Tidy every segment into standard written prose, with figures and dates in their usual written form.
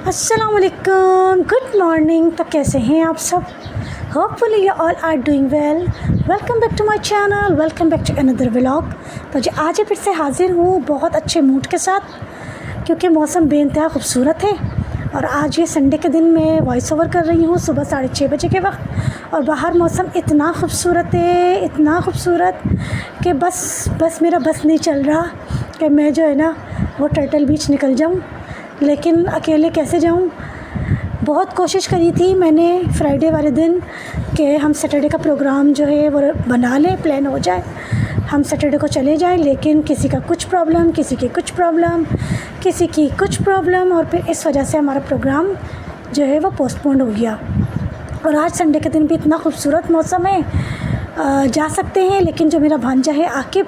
अस्सलामुअलैकुम, good morning. तो कैसे हैं आप सब? Hopefully you all are doing well. Welcome back to my channel, welcome back to another vlog. तो जी आज फिर से हाज़िर हूँ बहुत अच्छे मूड के साथ, क्योंकि मौसम बेइंतहा खूबसूरत है। और आज ये संडे के दिन मैं वॉइस ओवर कर रही हूँ सुबह 6:30 बजे के वक्त। और बाहर मौसम इतना खूबसूरत है, इतना खूबसूरत कि बस मेरा बस नहीं चल रहा कि मैं जो है ना वो टर्टल बीच निकल जाऊँ, लेकिन अकेले कैसे जाऊँ। बहुत कोशिश करी थी मैंने फ्राइडे वाले दिन कि हम सैटरडे का प्रोग्राम जो है वो बना लें, प्लान हो जाए, हम सैटरडे को चले जाएं, लेकिन किसी का कुछ प्रॉब्लम, किसी की कुछ प्रॉब्लम, किसी की कुछ प्रॉब्लम, और फिर इस वजह से हमारा प्रोग्राम जो है वो पोस्टपोन हो गया। और आज संडे के दिन भी इतना खूबसूरत मौसम है, जा सकते हैं। लेकिन जो मेरा भांजा है आकिब,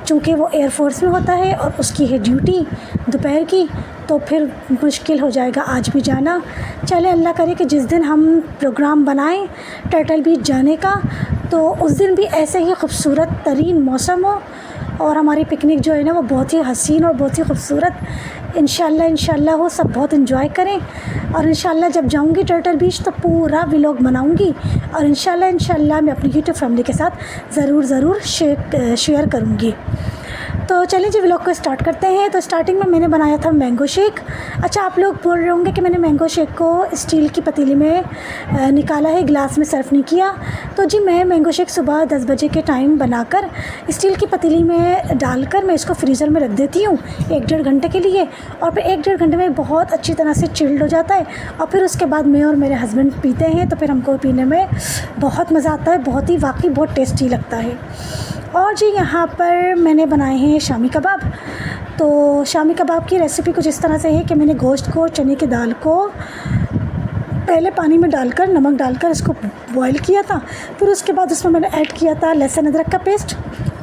चूँकि वो एयरफोर्स में होता है और उसकी है ड्यूटी दोपहर की, तो फिर मुश्किल हो जाएगा आज भी जाना। चले अल्लाह करे कि जिस दिन हम प्रोग्राम बनाएं टर्टल बीच जाने का, तो उस दिन भी ऐसे ही खूबसूरत तरीन मौसम हो और हमारी पिकनिक जो है ना वो बहुत ही हसीन और बहुत ही खूबसूरत इंशाल्लाह हो, सब बहुत इन्जॉय करें। और इंशाल्लाह जब जाऊंगी टर्टल बीच तो पूरा व्लॉग बनाऊंगी, और इंशाल्लाह मैं अपनी यूट्यूब फैमिली के साथ ज़रूर शेयर करूंगी। तो चलिए जी व्लॉग को स्टार्ट करते हैं। तो स्टार्टिंग में मैंने बनाया था मैंगो शेक। अच्छा, आप लोग बोल रहे होंगे कि मैंने मैंगो शेक को स्टील की पतीली में निकाला है, गिलास में सर्व नहीं किया। तो जी मैं मैंगो शेक सुबह 10 बजे के टाइम बनाकर स्टील की पतीली में डालकर मैं इसको फ्रीज़र में रख देती हूँ 1-1.5 घंटे के लिए, और फिर 1-1.5 घंटे में बहुत अच्छी तरह से चिल्ड हो जाता है। और फिर उसके बाद मैं और मेरे हस्बैंड पीते हैं, तो फिर हमको पीने में बहुत मज़ा आता है, बहुत ही वाकई बहुत टेस्टी लगता है। और जी यहाँ पर मैंने बनाए हैं शामी कबाब। तो शामी कबाब की रेसिपी कुछ इस तरह से है कि मैंने गोश्त को, चने की दाल को पहले पानी में डालकर, नमक डालकर इसको बॉईल किया था। फिर उसके बाद उसमें मैंने ऐड किया था लहसुन अदरक का पेस्ट,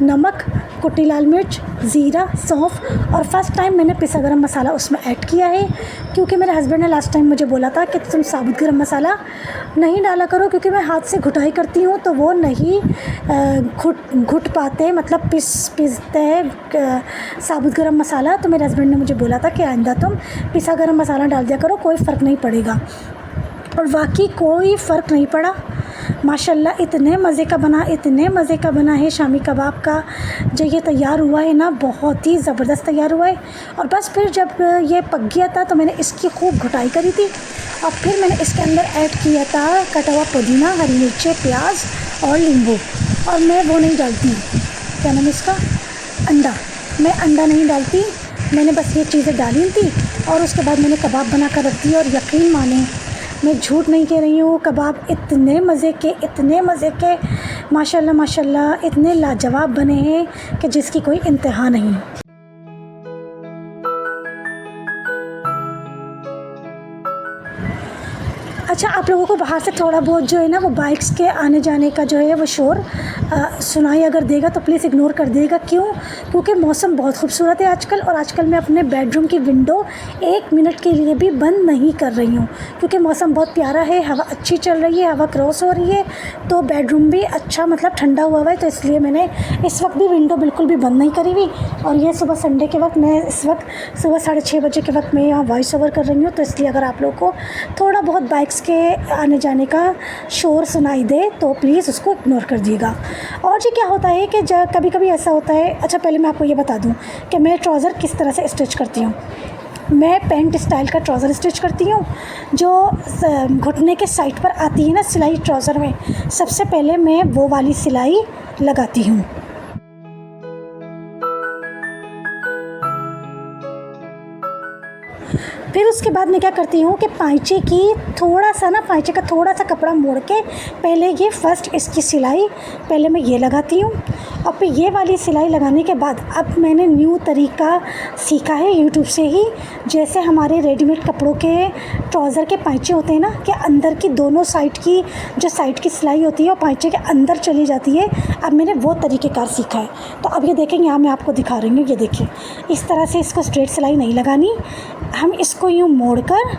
नमक, कुटी लाल मिर्च, ज़ीरा, सौंफ, और फर्स्ट टाइम मैंने पिसा गरम मसाला उसमें ऐड किया है, क्योंकि मेरे हस्बैंड ने लास्ट टाइम मुझे बोला था कि तुम साबुत गरम मसाला नहीं डाला करो, क्योंकि मैं हाथ से घुटाई करती हूँ तो वो नहीं घुट पाते, मतलब पिसते हैं साबुत गरम मसाला। तो मेरे हस्बैंड ने मुझे बोला था कि आइंदा तुम पिसा गरम मसाला डाल दिया करो, कोई फ़र्क नहीं पड़ेगा। और वाकई कोई फ़र्क नहीं पड़ा माशाल्लाह। इतने मज़े का बना है शामी कबाब का। जो ये तैयार हुआ है ना, बहुत ही ज़बरदस्त तैयार हुआ है। और बस फिर जब ये पक गया था तो मैंने इसकी खूब घुटाई करी थी, और फिर मैंने इसके अंदर ऐड किया था कटा हुआ पुदीना, हरी मिर्चें, प्याज और नींबू। और मैं वो नहीं डालती, क्या नाम इसका, अंडा। मैं अंडा नहीं डालती, मैंने बस ये चीज़ें डाली थी, और उसके बाद मैंने कबाब बना कर रख दिया। और यकीन माने, मैं झूठ नहीं कह रही हूँ, कबाब इतने मज़े के माशाल्लाह इतने लाजवाब बने हैं कि जिसकी कोई इंतहा नहीं। अच्छा, आप लोगों को बाहर से थोड़ा बहुत जो है ना वो बाइक्स के आने जाने का जो है वो शोर सुनाई अगर देगा तो प्लीज़ इग्नोर कर देगा। क्योंकि मौसम बहुत खूबसूरत है आजकल, और आजकल मैं अपने बेडरूम की विंडो 1 मिनट के लिए भी बंद नहीं कर रही हूँ, क्योंकि मौसम बहुत प्यारा है, हवा अच्छी चल रही है, हवा क्रॉस हो रही है, तो बेडरूम भी अच्छा मतलब ठंडा हुआ है। तो इसलिए मैंने इस वक्त भी विंडो बिल्कुल भी बंद नहीं करी हुई। और ये सुबह संडे के वक्त, मैं इस वक्त सुबह 6:30 बजे के वक्त मैं यहाँ वॉइस ओवर कर रही हूँ। तो इसलिए अगर आप लोग को थोड़ा बहुत बाइक्स के आने जाने का शोर सुनाई दे तो प्लीज़ उसको इग्नोर कर दिएगा। और जी क्या होता है कि कभी कभी ऐसा होता है। अच्छा, पहले मैं आपको ये बता दूं कि मैं ट्राउज़र किस तरह से स्टिच करती हूँ। मैं पेंट स्टाइल का ट्राउज़र स्टिच करती हूँ, जो घुटने के साइड पर आती है ना सिलाई ट्राउज़र में, सबसे पहले मैं वो वाली सिलाई लगाती हूँ। फिर उसके बाद मैं क्या करती हूँ कि पाइचे का थोड़ा सा कपड़ा मोड़ के पहले ये फर्स्ट इसकी सिलाई पहले मैं ये लगाती हूँ, और फिर ये वाली सिलाई लगाने के बाद अब मैंने न्यू तरीका सीखा है यूट्यूब से ही। जैसे हमारे रेडीमेड कपड़ों के ट्राउज़र के पाइचे होते हैं ना, कि अंदर की दोनों साइड की जो साइड की सिलाई होती है वो पाइचे के अंदर चली जाती है। अब मैंने वो तरीक़ेकार सीखा है। तो अब ये देखें, यहाँ मैं आपको दिखा रही हूँ, ये देखिए, इस तरह से इसको स्ट्रेट सिलाई नहीं लगानी, हम इसको यूँ मोड़कर,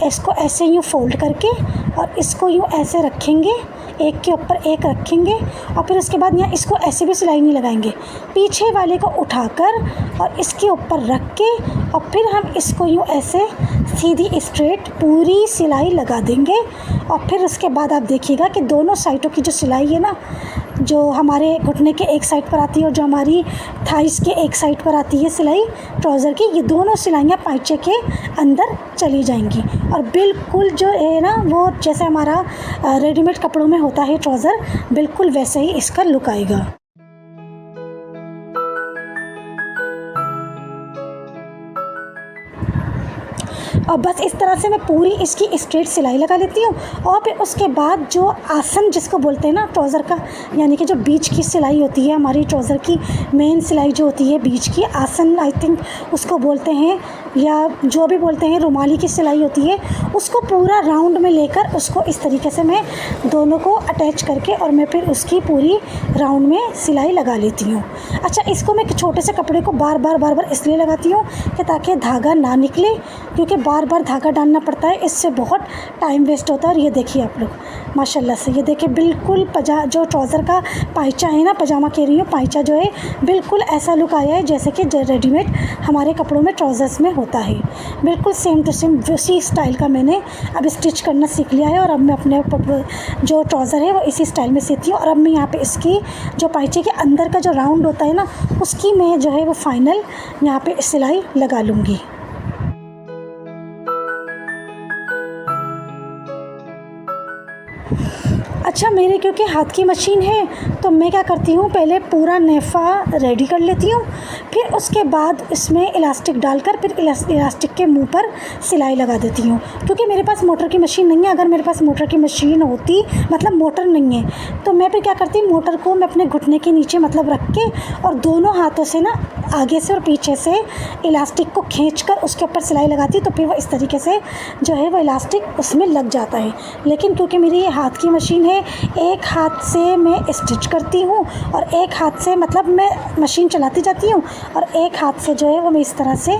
इसको ऐसे यूँ फोल्ड करके, और इसको यूँ ऐसे रखेंगे, एक के ऊपर एक रखेंगे, और फिर उसके बाद यहाँ इसको ऐसे भी सिलाई नहीं लगाएंगे, पीछे वाले को उठाकर और इसके ऊपर रख के, और फिर हम इसको यूँ ऐसे सीधी स्ट्रेट पूरी सिलाई लगा देंगे। और फिर उसके बाद आप देखिएगा कि दोनों साइडों की जो सिलाई है ना, जो हमारे घुटने के एक साइड पर आती है और जो हमारी थाइस के एक साइड पर आती है सिलाई ट्राउज़र की, ये दोनों सिलाइयाँ पाइचे के अंदर चली जाएंगी। और बिल्कुल जो है ना, वो जैसे हमारा रेडीमेड कपड़ों में होता है ट्राउज़र, बिल्कुल वैसे ही इसका लुक आएगा। और बस इस तरह से मैं पूरी इसकी स्ट्रेट सिलाई लगा लेती हूँ। और फिर उसके बाद जो आसन जिसको बोलते हैं ना ट्राउज़र का, यानी कि जो बीच की सिलाई होती है हमारी ट्राउज़र की, मेन सिलाई जो होती है बीच की, आसन आई थिंक उसको बोलते हैं, या जो भी बोलते हैं, रुमाली की सिलाई होती है, उसको पूरा राउंड में लेकर उसको इस तरीके से मैं दोनों को अटैच करके और मैं फिर उसकी पूरी राउंड में सिलाई लगा लेती हूँ। अच्छा, इसको मैं एक छोटे से कपड़े को बार बार इसलिए लगाती हूँ कि ताकि धागा ना निकले, क्योंकि बार बार धागा डालना पड़ता है, इससे बहुत टाइम वेस्ट होता है। और ये देखिए आप लोग माशाल्लाह से, ये देखिए बिल्कुल जो ट्राउज़र का पाइचा है ना, पजामा कह रही हूँ, पाइचा जो है बिल्कुल ऐसा लुक आया है जैसे कि रेडीमेड हमारे कपड़ों में ट्राउज़र्स में होता है। बिल्कुल सेम टू सेम उसी स्टाइल का मैंने अब स्टिच करना सीख लिया है। और अब मैं अपने जो ट्राउज़र है वो इसी स्टाइल में सीती हूँ। और अब मैं यहाँ पे इसकी जो पाइचे के अंदर का जो राउंड होता है ना, उसकी मैं जो है वो फाइनल यहाँ पे सिलाई लगा लूँगी। अच्छा, मेरे क्योंकि हाथ की मशीन है तो मैं क्या करती हूँ, पहले पूरा नेफ़ा रेडी कर लेती हूँ, फिर उसके बाद इसमें इलास्टिक डालकर फिर इलास्टिक के मुंह पर सिलाई लगा देती हूँ। क्योंकि मेरे पास मोटर की मशीन नहीं है। अगर मेरे पास मोटर की मशीन होती, मतलब मोटर नहीं है, तो मैं फिर क्या करती, मोटर को मैं अपने घुटने के नीचे मतलब रख के और दोनों हाथों से ना आगे से और पीछे से इलास्टिक को खींचकर उसके ऊपर सिलाई लगाती, तो फिर वो इस तरीके से जो है वो इलास्टिक उसमें लग जाता है। लेकिन क्योंकि मेरी हाथ की मशीन है, एक हाथ से मैं स्टिच करती हूँ और एक हाथ से मतलब मैं मशीन चलाती जाती हूँ और एक हाथ से जो है वो मैं इस तरह से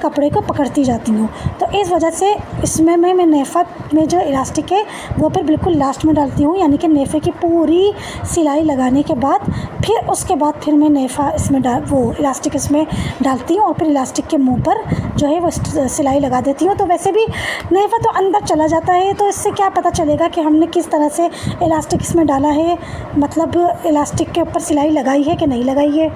कपड़े को पकड़ती जाती हूँ। तो इस वजह से इसमें मैं नेफ़ा में जो इलास्टिक है वो फिर बिल्कुल लास्ट में डालती हूँ, यानी कि नेफ़े की पूरी सिलाई लगाने के बाद फिर उसके बाद फिर मैं नेफ़ा इसमें वो इलास्टिक इसमें डालती हूँ और फिर इलास्टिक के मुंह पर जो है वो सिलाई लगा देती हूँ। तो वैसे भी नेफ़ा तो अंदर चला जाता है, तो इससे क्या पता चलेगा कि हमने किस तरह से इलास्टिक इसमें डाला है, मतलब इलास्टिक के ऊपर सिलाई लगाई है कि नहीं लगाई है।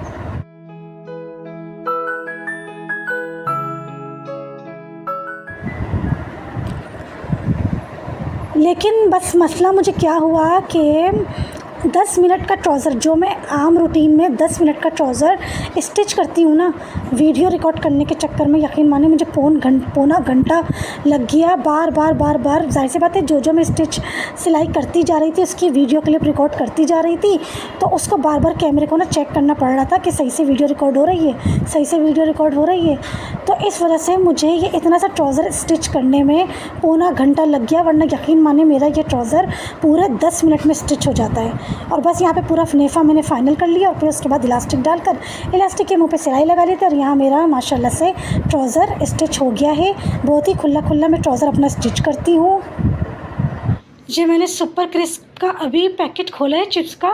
लेकिन बस मसला मुझे क्या हुआ कि 10 मिनट का ट्राउज़र, जो मैं आम रूटीन में 10 मिनट का ट्राउज़र स्टिच करती हूँ ना, वीडियो रिकॉर्ड करने के चक्कर में यकीन माने मुझे पौना घंटा लग गया। बार बार जाहिर सी बात है, जो मैं स्टिच सिलाई करती जा रही थी उसकी वीडियो क्लिप रिकॉर्ड करती जा रही थी, तो उसको बार कैमरे को ना चेक करना पड़ रहा था कि सही से वीडियो रिकॉर्ड हो रही है, सही से वीडियो रिकॉर्ड हो रही है। तो इस वजह से मुझे ये इतना सा ट्राउज़र स्टिच करने में पौना घंटा लग गया, वरना यकीन माने मेरा ये ट्राउज़र पूरे 10 मिनट में स्टिच हो जाता है। और बस यहाँ पे पूरा नेफ़ा मैंने फाइनल कर लिया और फिर उसके बाद इलास्टिक डालकर इलास्टिक के मुंह पे सिलाई लगा ली थी। और यहाँ मेरा माशाल्लाह से ट्राउज़र स्टिच हो गया है। बहुत ही खुला मैं ट्राउज़र अपना स्टिच करती हूँ। ये मैंने सुपर क्रिस्प का अभी पैकेट खोला है चिप्स का,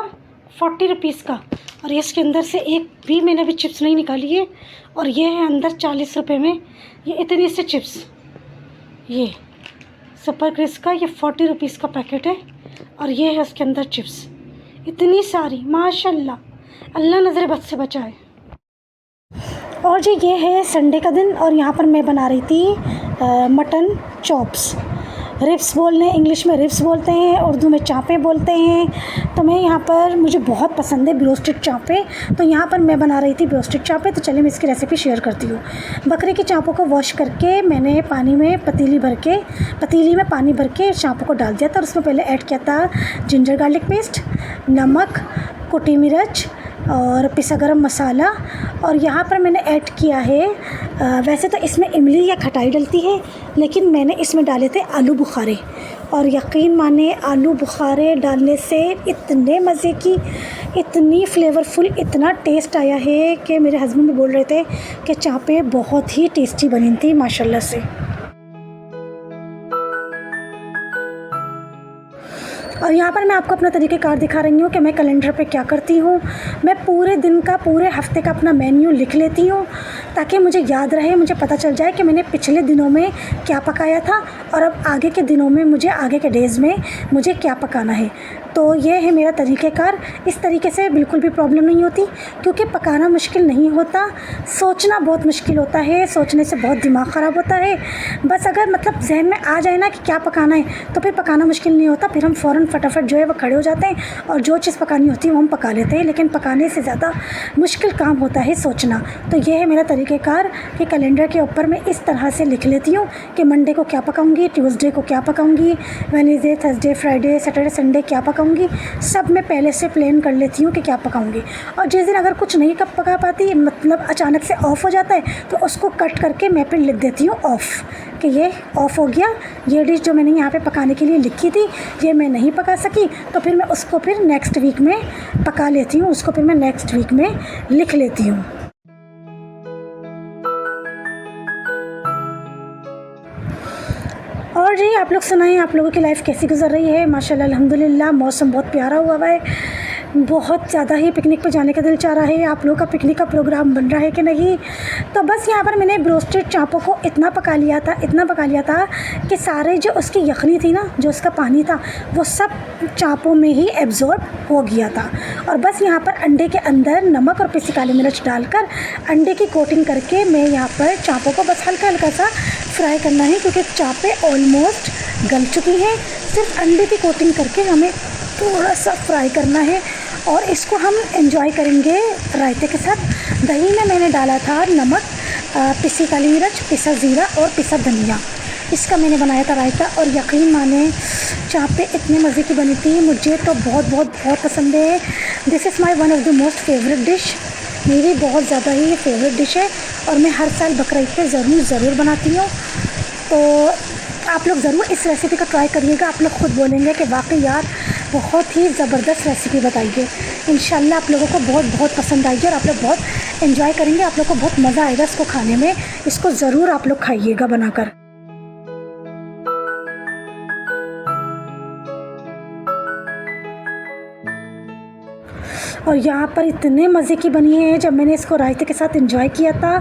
40 रुपीज़ का, और इसके अंदर से एक भी मैंने अभी चिप्स नहीं निकाली है। और ये है अंदर 40 रुपये में ये इतनी से चिप्स, ये सुपर क्रिस्प का ये 40 रुपीज़ का पैकेट है और ये है उसके अंदर चिप्स इतनी सारी, माशाल्लाह, अल्लाह नज़र बद से बचाए। और जी ये है संडे का दिन और यहाँ पर मैं बना रही थी मटन चॉप्स, रिब्स बोलने इंग्लिश में रिब्स बोलते हैं, उर्दू में चाँपें बोलते हैं। तो मैं यहाँ पर, मुझे बहुत पसंद है ब्रोस्टेड चाँपें, तो यहाँ पर मैं बना रही थी ब्रोस्टेड चाँपें। तो चलिए मैं इसकी रेसिपी शेयर करती हूँ। बकरे की चाँपों को वॉश करके मैंने पानी में पतीली में पानी भर के चाँपों को डाल दिया था और उसमें पहले ऐड किया था जिंजर गार्लिक पेस्ट, नमक, कुटी मिर्च और पिसा गरम मसाला। और यहाँ पर मैंने ऐड किया है, वैसे तो इसमें इमली या खटाई डलती है, लेकिन मैंने इसमें डाले थे आलू बुखारे। और यकीन माने आलू बुखारे डालने से इतने मज़े की, इतनी फ्लेवरफुल, इतना टेस्ट आया है कि मेरे हस्बैंड भी बोल रहे थे कि चाँपें बहुत ही टेस्टी बनी थी माशाल्लाह से। और यहाँ पर मैं आपको अपना तरीक़ेकार दिखा रही हूँ कि मैं कैलेंडर पे क्या करती हूँ। मैं पूरे दिन का, पूरे हफ्ते का अपना मेन्यू लिख लेती हूँ ताकि मुझे याद रहे, मुझे पता चल जाए कि मैंने पिछले दिनों में क्या पकाया था और अब आगे के दिनों में मुझे, आगे के डेज़ में मुझे क्या पकाना है। तो ये है मेरा तरीक़ेकार। इस तरीके से बिल्कुल भी प्रॉब्लम नहीं होती, क्योंकि पकाना मुश्किल नहीं होता, सोचना बहुत मुश्किल होता है। सोचने से बहुत दिमाग ख़राब होता है। बस अगर मतलब जहन में आ जाए ना कि क्या पकाना है, तो फिर पकाना मुश्किल नहीं होता। फिर हम फ़ौरन फटाफट जो है वो खड़े हो जाते हैं और जो चीज़ पकानी होती है वो हम पका लेते हैं। लेकिन पकाने से ज़्यादा मुश्किल काम होता है सोचना। तो ये है मेरा तरीक़ेकार कि कैलेंडर के ऊपर मैं इस तरह से लिख लेती हूँ कि मंडे को क्या पकाऊँगी, ट्यूसडे को क्या पकाऊँगी, Wednesday, Thursday, Friday, Saturday, Sunday क्या पकाऊँगी, सब मैं पहले से प्लान कर लेती हूँ कि क्या पकाऊँगी। और जिस दिन अगर कुछ नहीं कब पका पाती, मतलब अचानक से ऑफ़ हो जाता है, तो उसको कट करके मैं फिर लिख देती हूँ ऑफ़, कि ये ऑफ़ हो गया। ये डिश जो मैंने यहाँ पे पकाने के लिए लिखी थी, ये मैं नहीं पका सकी, तो फिर मैं उसको फिर नेक्स्ट वीक में पका लेती हूँ, उसको फिर मैं नेक्स्ट वीक में लिख लेती हूँ। और जी आप लोग सुनाएं, आप लोगों की लाइफ कैसी गुजर रही है। माशाल्लाह अल्हम्दुलिल्लाह, मौसम बहुत प्यारा हुआ है, बहुत ज़्यादा ही पिकनिक पे जाने का दिल चाह रहा है। आप लोगों का पिकनिक का प्रोग्राम बन रहा है कि नहीं। तो बस यहाँ पर मैंने ब्रोस्टेड चापों को इतना पका लिया था कि सारे जो उसकी यखनी थी ना, जो उसका पानी था, वो सब चापों में ही एब्जॉर्ब हो गया था। और बस यहाँ पर अंडे के अंदर नमक और पिसी काली मिर्च डालकर अंडे की कोटिंग करके मैं यहाँ पर चापों को बस हल्का हल्का सा फ्राई करना है, क्योंकि चापें ऑलमोस्ट गल चुकी हैं। सिर्फ अंडे की कोटिंग करके हमें थोड़ा सा फ्राई करना है और इसको हम एंजॉय करेंगे रायते के साथ। दही में मैंने डाला था नमक, पिसी काली मिर्च, पिसा ज़ीरा और पिसा धनिया, इसका मैंने बनाया था रायता। और यकीन माने चापें इतने मज़े की बनी थी, मुझे तो बहुत पसंद है। This is my one of the most favourite dish, मेरी बहुत ज़्यादा ही ये फेवरेट डिश है और मैं हर साल बकरीद पे ज़रूर बनाती हूँ। तो आप लोग ज़रूर इस रेसिपी का ट्राई करिएगा। आप लोग खुद बोलेंगे कि वाकई यार बहुत ही ज़बरदस्त रेसिपी बताई है। इंशाल्लाह आप लोगों को बहुत पसंद आएगी और आप लोग बहुत एंजॉय करेंगे। आप लोग को बहुत मज़ा आएगा इसको खाने में। इसको ज़रूर आप लोग खाइएगा बनाकर। और यहाँ पर इतने मज़े की बनी है, जब मैंने इसको रायते के साथ एंजॉय किया था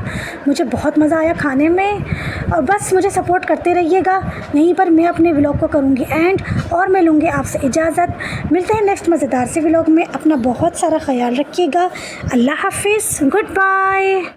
मुझे बहुत मज़ा आया खाने में। और बस मुझे सपोर्ट करते रहिएगा। यहीं पर मैं अपने व्लॉग को करूँगी एंड, और मैं लूँगी आपसे इजाज़त। मिलते हैं नेक्स्ट मज़ेदार से व्लॉग में। अपना बहुत सारा ख्याल रखिएगा। अल्लाह हाफिज़, गुड बाय।